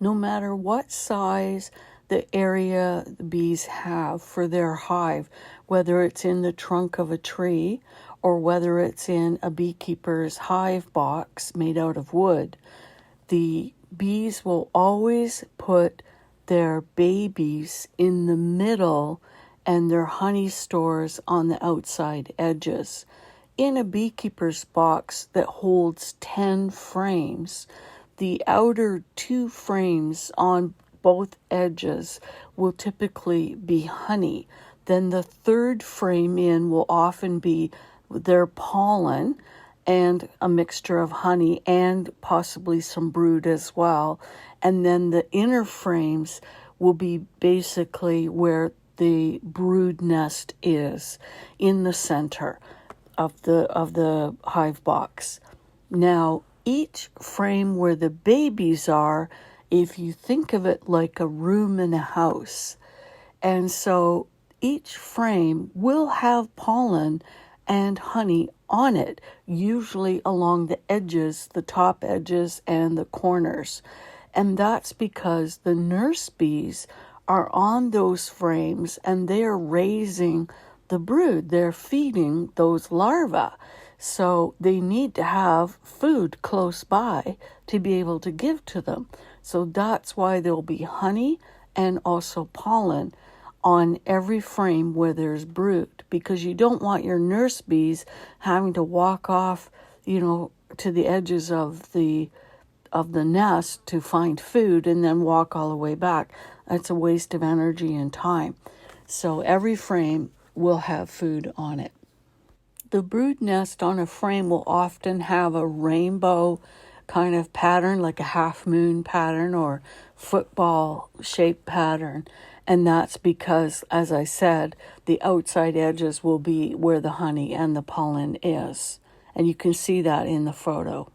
no matter what size the area the bees have for their hive, whether it's in the trunk of a tree or whether it's in a beekeeper's hive box made out of wood, the bees will always put their babies in the middle and their honey stores on the outside edges. In a beekeeper's box that holds 10 frames, the outer 2 frames on both edges will typically be honey. Then the third frame in will often be their pollen and a mixture of honey and possibly some brood as well. And then the inner frames will be basically where the brood nest is, in the center of the hive box. Now, each frame where the babies are, if you think of it like a room in a house, and so each frame will have pollen and honey on it, usually along the edges, the top edges and the corners. And that's because the nurse bees are on those frames and they're raising the brood. They're feeding those larvae. So they need to have food close by to be able to give to them. So that's why there'll be honey and also pollen on every frame where there's brood, because you don't want your nurse bees having to walk off, to the edges of the nest to find food and then walk all the way back. That's a waste of energy and time. So every frame will have food on it. The brood nest on a frame will often have a rainbow kind of pattern, like a half moon pattern or football shaped pattern. And that's because, as I said, the outside edges will be where the honey and the pollen is. And you can see that in the photo.